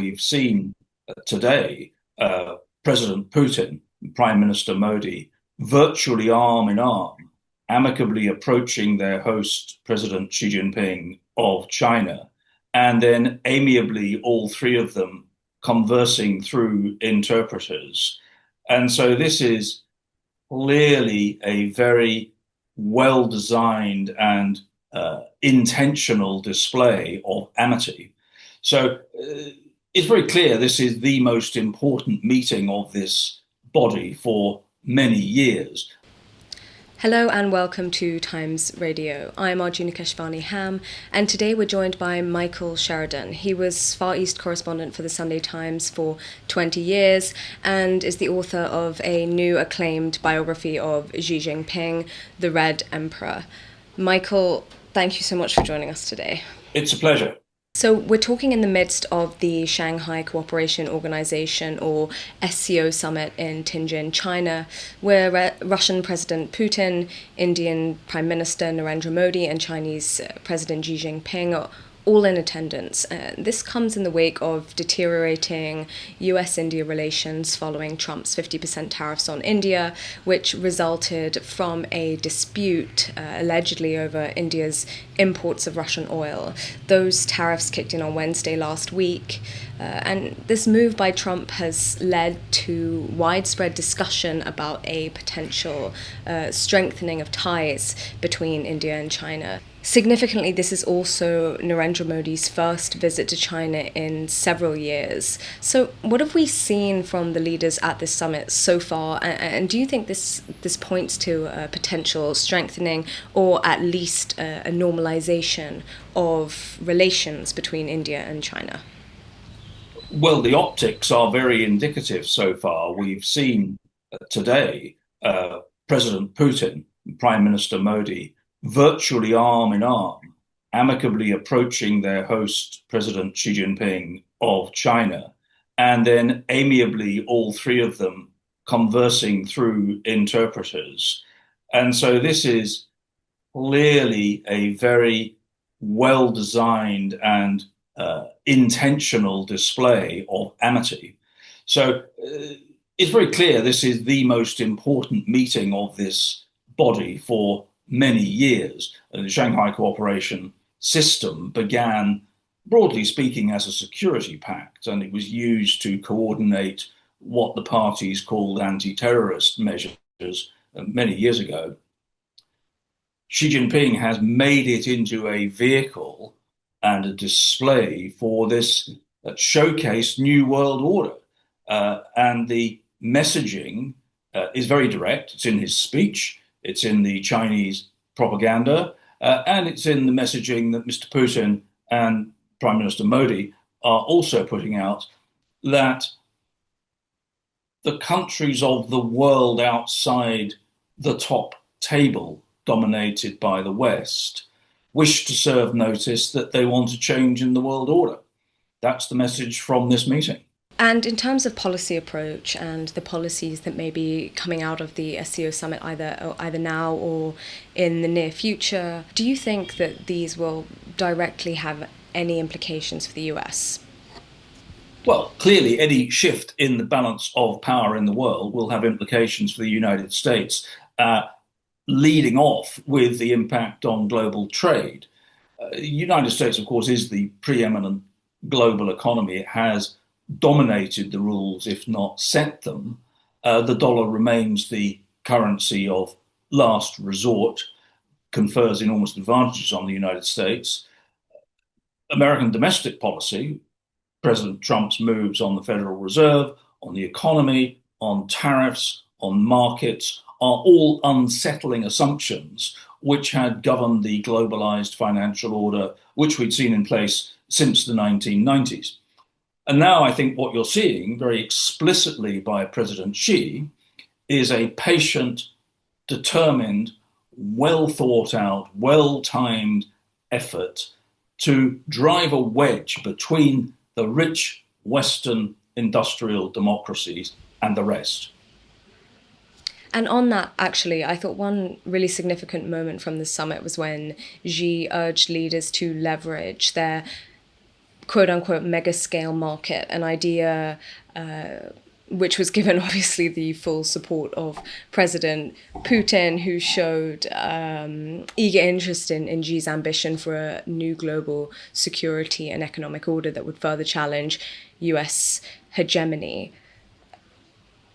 we've seen today President Putin and Prime Minister Modi virtually arm in arm, amicably approaching their host, President Xi Jinping of China, and then amiably all three of them conversing through interpreters. And so this is clearly a very well designed and intentional display of amity. So it's very clear this is the most important meeting of this body for many years. Hello and welcome to Times Radio. I'm Arjuna Keshvani-Ham, and today we're joined by Michael Sheridan. He was Far East correspondent for the Sunday Times for 20 years and is the author of a new acclaimed biography of Xi Jinping, The Red Emperor. Michael, thank you so much for joining us today. It's a pleasure. So we're talking in the midst of the Shanghai Cooperation Organization, or SCO summit in Tianjin, China, where Russian President Putin, Indian Prime Minister Narendra Modi, and Chinese President Xi Jinping are all in attendance. This comes in the wake of deteriorating US-India relations following Trump's 50% tariffs on India, which resulted from a dispute allegedly over India's imports of Russian oil. Those tariffs kicked in on Wednesday last week, and this move by Trump has led to widespread discussion about a potential strengthening of ties between India and China. Significantly, this is also Narendra Modi's first visit to China in several years. So what have we seen from the leaders at this summit so far? And do you think this points to a potential strengthening or at least a normalization of relations between India and China? Well, the optics are very indicative so far. We've seen today President Putin and Prime Minister Modi virtually arm in arm, amicably approaching their host, President Xi Jinping of China, and then amiably all three of them conversing through interpreters. And so this is clearly a very well designed and intentional display of amity. So it's very clear this is the most important meeting of this body for many years. The Shanghai Cooperation system began, broadly speaking, as a security pact, and it was used to coordinate what the parties called anti-terrorist measures many years ago. Xi Jinping has made it into a vehicle and a display for this showcased new world order. And the messaging is very direct. It's in his speech. It's in the Chinese propaganda, and it's in the messaging that Mr. Putin and Prime Minister Modi are also putting out, that the countries of the world outside the top table, dominated by the West, wish to serve notice that they want a change in the world order. That's the message from this meeting. And in terms of policy approach and the policies that may be coming out of the SCO summit either now or in the near future, do you think that these will directly have any implications for the US? Well, clearly any shift in the balance of power in the world will have implications for the United States, leading off with the impact on global trade. The United States, of course, is the preeminent global economy. It has dominated the rules, if not set them. The dollar remains the currency of last resort, confers enormous advantages on the United States. American domestic policy, President Trump's moves on the Federal Reserve, on the economy, on tariffs, on markets, are all unsettling assumptions which had governed the globalized financial order, which we'd seen in place since the 1990s. And now I think what you're seeing very explicitly by President Xi is a patient, determined, well thought out, well timed effort to drive a wedge between the rich Western industrial democracies and the rest. And on that, actually, I thought one really significant moment from the summit was when Xi urged leaders to leverage their quote unquote mega scale market, an idea which was given obviously the full support of President Putin, who showed eager interest in Xi's ambition for a new global security and economic order that would further challenge US hegemony.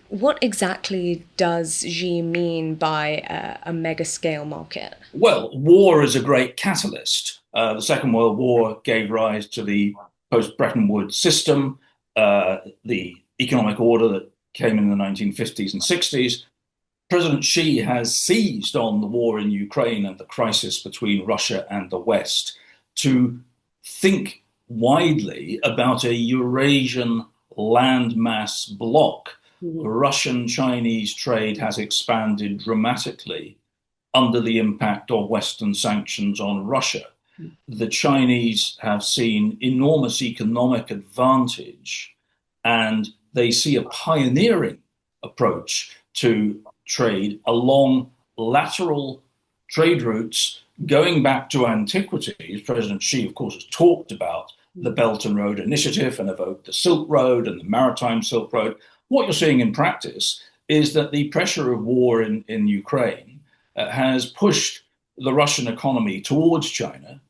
What exactly does Xi mean by a mega scale market? Well, war is a great catalyst. The Second World War gave rise to the post-Bretton Woods system, the economic order that came in the 1950s and 60s. President Xi has seized on the war in Ukraine and the crisis between Russia and the West to think widely about a Eurasian landmass bloc. Russian-Chinese trade has expanded dramatically under the impact of Western sanctions on Russia. The Chinese have seen enormous economic advantage, and they see a pioneering approach to trade along lateral trade routes going back to antiquity. President Xi, of course, has talked about the Belt and Road Initiative and evoked the Silk Road and the Maritime Silk Road. What you're seeing in practice is that the pressure of war in Ukraine has pushed the Russian economy towards China.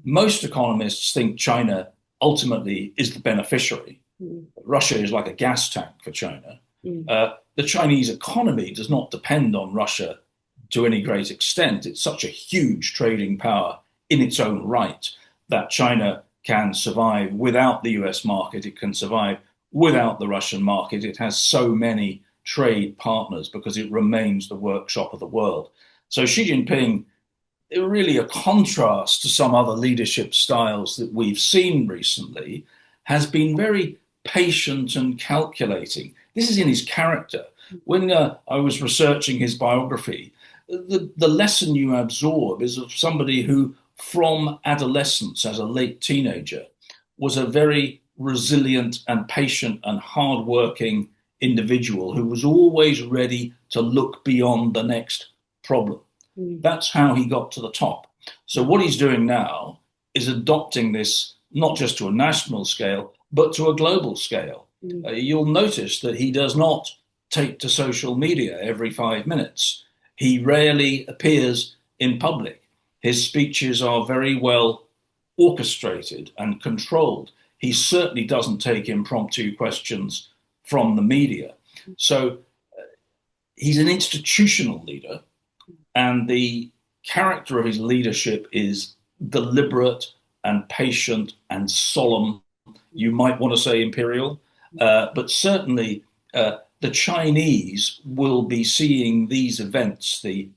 Most economists think China ultimately is the beneficiary. Russia is like a gas tank for China. The Chinese economy does not depend on Russia to any great extent. It's such a huge trading power in its own right that China can survive without the US market. It can survive without the Russian market. It has so many trade partners because it remains the workshop of the world. So Xi Jinping, really a contrast to some other leadership styles that we've seen recently, has been very patient and calculating. This is in his character. When I was researching his biography, the lesson you absorb is of somebody who, from adolescence as a late teenager, was a very resilient and patient and hardworking individual who was always ready to look beyond the next problem. That's how he got to the top. So what he's doing now is adopting this not just to a national scale, but to a global scale. You'll notice that he does not take to social media every 5 minutes. He rarely appears in public. His speeches are very well orchestrated and controlled. He certainly doesn't take impromptu questions from the media. So he's an institutional leader, and the character of his leadership is deliberate and patient and solemn. You might want to say imperial, but certainly the Chinese will be seeing these events, the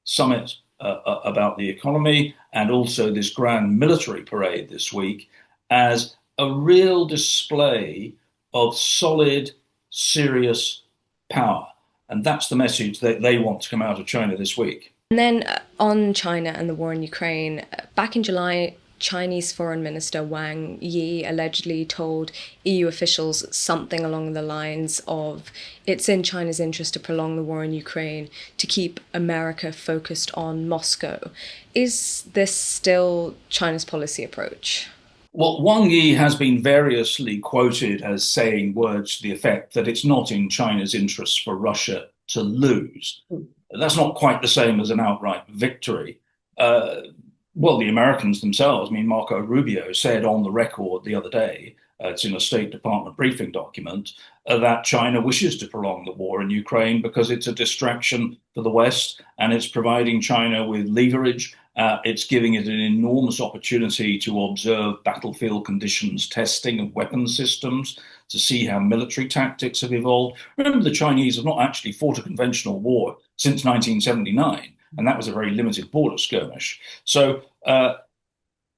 summit about the economy and also this grand military parade this week, as a real display of solid, serious power. And that's the message that they want to come out of China this week. And then on China and the war in Ukraine, back in July, Chinese Foreign Minister Wang Yi allegedly told EU officials something along the lines of, it's in China's interest to prolong the war in Ukraine to keep America focused on Moscow. Is this still China's policy approach? Well, Wang Yi has been variously quoted as saying words to the effect that it's not in China's interests for Russia to lose. That's not quite the same as an outright victory. Well, the Americans themselves, Marco Rubio said on the record the other day, it's in a State Department briefing document, that China wishes to prolong the war in Ukraine because it's a distraction for the West and it's providing China with leverage. It's giving it an enormous opportunity to observe battlefield conditions, testing of weapons systems, to see how military tactics have evolved. Remember, the Chinese have not actually fought a conventional war since 1979, and that was a very limited border skirmish. So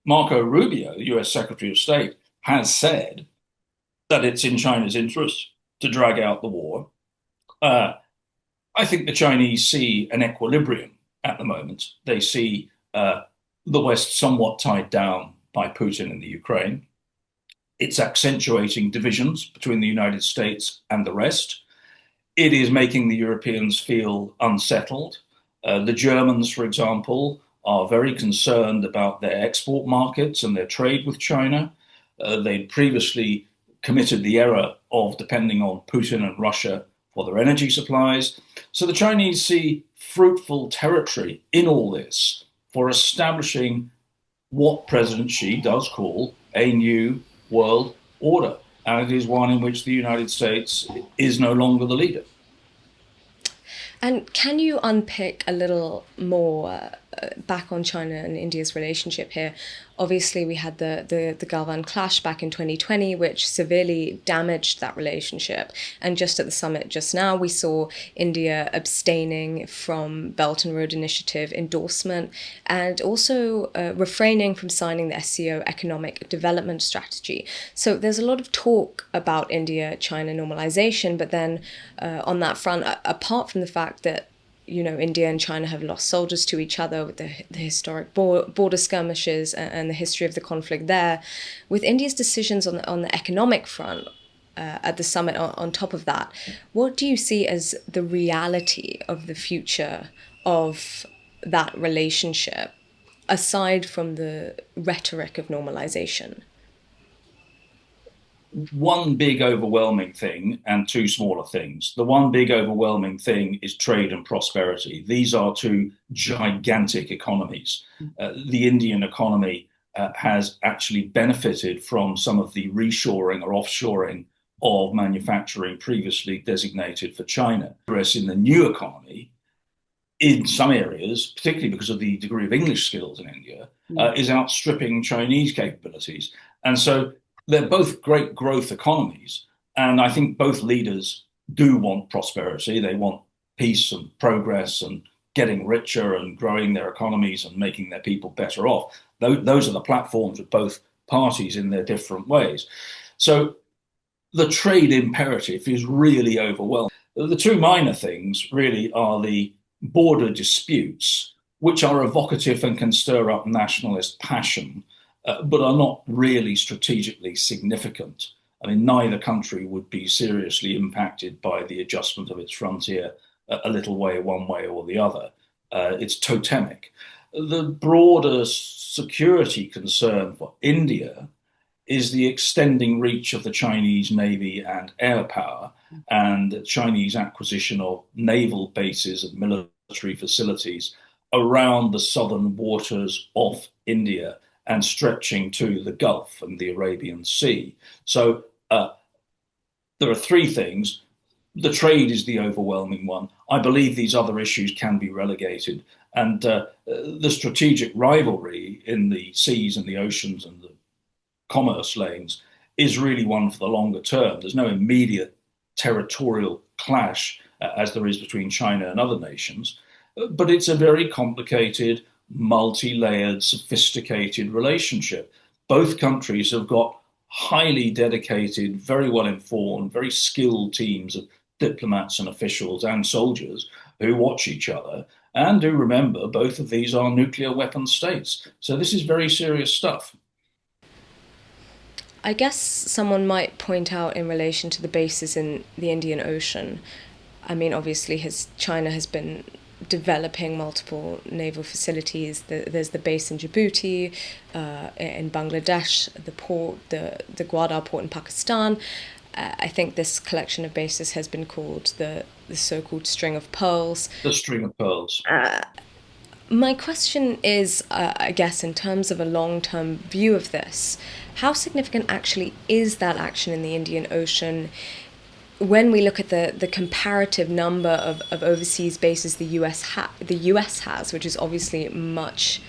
Marco Rubio, the US Secretary of State, has said that it's in China's interest to drag out the war. I think the Chinese see an equilibrium at the moment. They see the West somewhat tied down by Putin in the Ukraine. It's accentuating divisions between the United States and the rest. It is making the Europeans feel unsettled. The Germans, for example, are very concerned about their export markets and their trade with China. They'd previously committed the error of depending on Putin and Russia for their energy supplies. So the Chinese see fruitful territory in all this for establishing what President Xi does call a new world order. And it is one in which the United States is no longer the leader. And can you unpick a little more back on China and India's relationship here? Obviously, we had the Galvan clash back in 2020, which severely damaged that relationship. And just at the summit just now, we saw India abstaining from Belt and Road Initiative endorsement and also refraining from signing the SCO Economic Development Strategy. So there's a lot of talk about India-China normalization, but then on that front, apart from the fact that India and China have lost soldiers to each other with the historic border skirmishes and the history of the conflict there. With India's decisions on the economic front at the summit, on top of that, what do you see as the reality of the future of that relationship, aside from the rhetoric of normalization? One big overwhelming thing and two smaller things. The one big overwhelming thing is trade and prosperity. These are two gigantic economies. The Indian economy has actually benefited from some of the reshoring or offshoring of manufacturing previously designated for China. Whereas in the new economy, in some areas, particularly because of the degree of English skills in India, is outstripping Chinese capabilities. And so they're both great growth economies. And I think both leaders do want prosperity. They want peace and progress and getting richer and growing their economies and making their people better off. Those are the platforms of both parties in their different ways. So the trade imperative is really overwhelming. The two minor things really are the border disputes, which are evocative and can stir up nationalist passion, but are not really strategically significant. I mean, neither country would be seriously impacted by the adjustment of its frontier a little way, one way or the other. It's totemic. The broader security concern for India is the extending reach of the Chinese Navy and air power and Chinese acquisition of naval bases and military facilities around the southern waters of India and stretching to the Gulf and the Arabian Sea. So there are three things. The trade is the overwhelming one. I believe these other issues can be relegated. And the strategic rivalry in the seas and the oceans and the commerce lanes is really one for the longer term. There's no immediate territorial clash as there is between China and other nations, but it's a very complicated, multi-layered, sophisticated relationship. Both countries have got highly dedicated, very well informed, very skilled teams of diplomats and officials and soldiers who watch each other and do remember both of these are nuclear weapon states. So this is very serious stuff. I guess someone might point out in relation to the bases in the Indian Ocean. I mean, obviously, China has been developing multiple naval facilities. There's the base in Djibouti, in Bangladesh, the Gwadar port in Pakistan. I think this collection of bases has been called the so-called string of pearls. The string of pearls. My question is, I guess, in terms of a long-term view of this, how significant actually is that action in the Indian Ocean when we look at the comparative number of overseas bases the US has, which is obviously much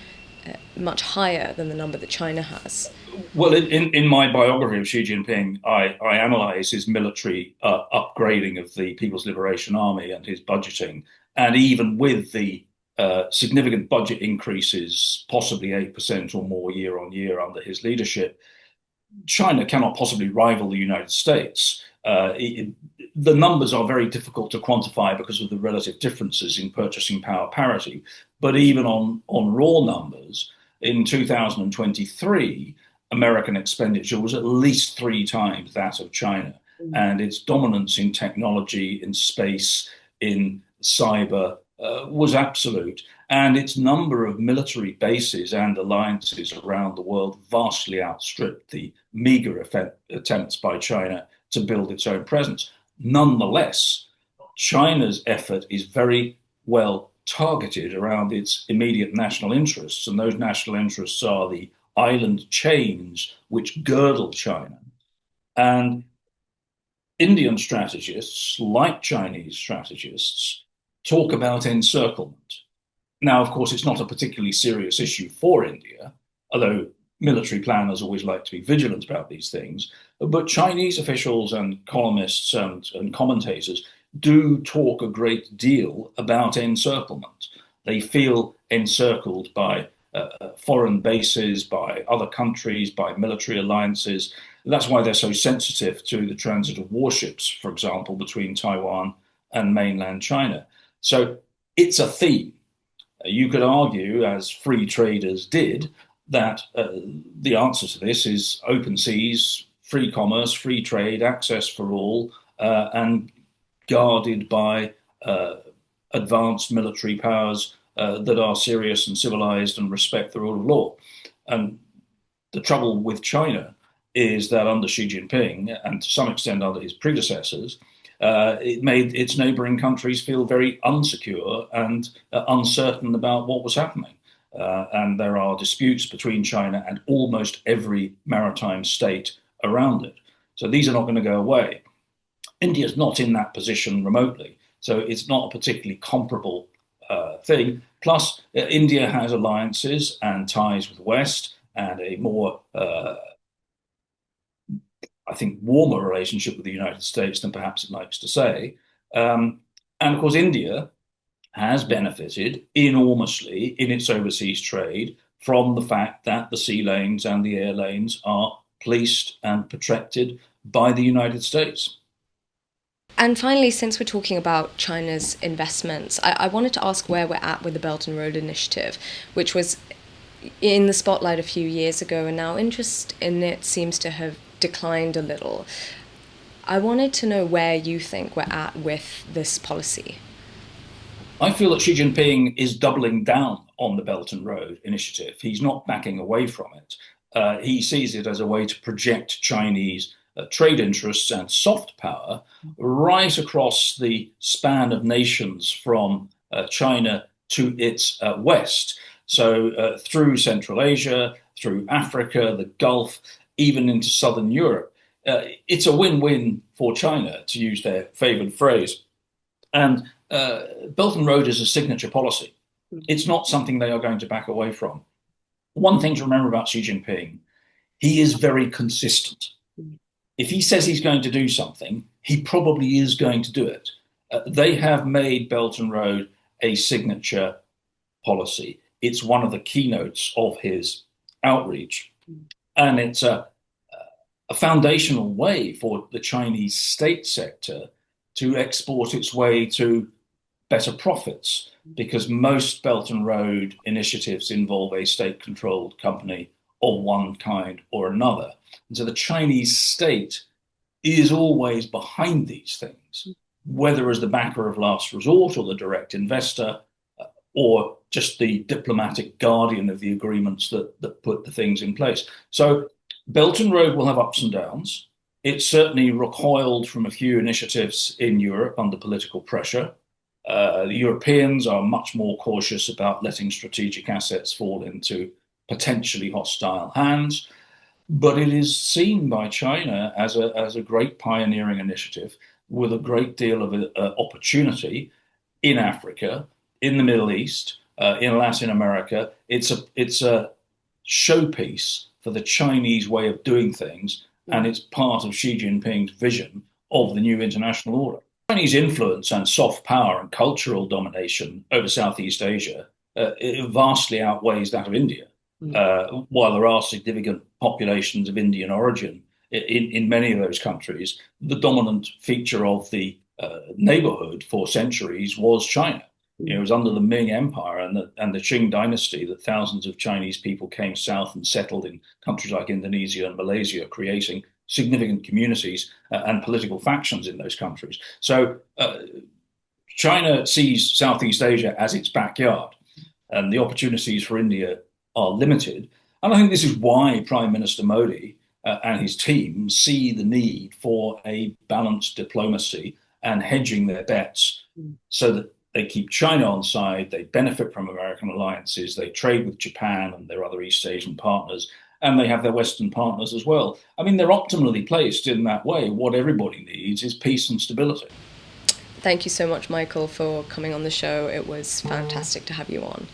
higher than the number that China has? Well, in my biography of Xi Jinping, I analyze his military upgrading of the People's Liberation Army and his budgeting. And even with the significant budget increases, possibly 8% or more year on year under his leadership, China cannot possibly rival the United States. The numbers are very difficult to quantify because of the relative differences in purchasing power parity. But even on raw numbers, in 2023, American expenditure was at least three times that of China. And its dominance in technology, in space, in cyber, was absolute, and its number of military bases and alliances around the world vastly outstripped the meager attempts by China to build its own presence. Nonetheless, China's effort is very well targeted around its immediate national interests, and those national interests are the island chains which girdle China. And Indian strategists, like Chinese strategists, talk about encirclement. Now, of course, it's not a particularly serious issue for India, although military planners always like to be vigilant about these things. But Chinese officials and columnists and commentators do talk a great deal about encirclement. They feel encircled by foreign bases, by other countries, by military alliances. That's why they're so sensitive to the transit of warships, for example, between Taiwan and mainland China. So it's a theme. You could argue, as free traders did, that the answer to this is open seas, free commerce, free trade, access for all, and guarded by advanced military powers that are serious and civilized and respect the rule of law. And the trouble with China is that under Xi Jinping, and to some extent under his predecessors, it made its neighboring countries feel very unsecure and uncertain about what was happening. And there are disputes between China and almost every maritime state around it. So these are not going to go away. India's not in that position remotely, so it's not a particularly comparable thing. Plus, India has alliances and ties with the West and a more I think, warmer relationship with the United States than perhaps it likes to say. And of course, India has benefited enormously in its overseas trade from the fact that the sea lanes and the air lanes are policed and protected by the United States. And finally, since we're talking about China's investments, I wanted to ask where we're at with the Belt and Road Initiative, which was in the spotlight a few years ago, and now interest in it seems to have declined a little. I wanted to know where you think we're at with this policy. I feel that Xi Jinping is doubling down on the Belt and Road Initiative. He's not backing away from it. He sees it as a way to project Chinese trade interests and soft power right across the span of nations from China to its west. So through Central Asia, through Africa, the Gulf, even into southern Europe. It's a win-win for China, to use their favored phrase. And Belt and Road is a signature policy. It's not something they are going to back away from. One thing to remember about Xi Jinping, he is very consistent. If he says he's going to do something, he probably is going to do it. They have made Belt and Road a signature policy. It's one of the keynotes of his outreach. And it's a foundational way for the Chinese state sector to export its way to better profits, because most Belt and Road initiatives involve a state-controlled company of one kind or another. And so the Chinese state is always behind these things, whether as the backer of last resort or the direct investor, or just the diplomatic guardian of the agreements that put the things in place. So Belt and Road will have ups and downs. It certainly recoiled from a few initiatives in Europe under political pressure. The Europeans are much more cautious about letting strategic assets fall into potentially hostile hands. But it is seen by China as a great pioneering initiative with a great deal of opportunity in Africa, in the Middle East, in Latin America. It's a showpiece for the Chinese way of doing things, and it's part of Xi Jinping's vision of the new international order. Chinese influence and soft power and cultural domination over Southeast Asia it vastly outweighs that of India. While there are significant populations of Indian origin in many of those countries, the dominant feature of the neighborhood for centuries was China. It was under the Ming Empire and the Qing dynasty that thousands of Chinese people came south and settled in countries like Indonesia and Malaysia, creating significant communities and political factions in those countries. So China sees Southeast Asia as its backyard, and the opportunities for India are limited. And I think this is why Prime Minister Modi and his team see the need for a balanced diplomacy and hedging their bets so that they keep China on side, they benefit from American alliances, they trade with Japan and their other East Asian partners, and they have their Western partners as well. I mean, they're optimally placed in that way. What everybody needs is peace and stability. Thank you so much, Michael, for coming on the show. It was fantastic to have you on.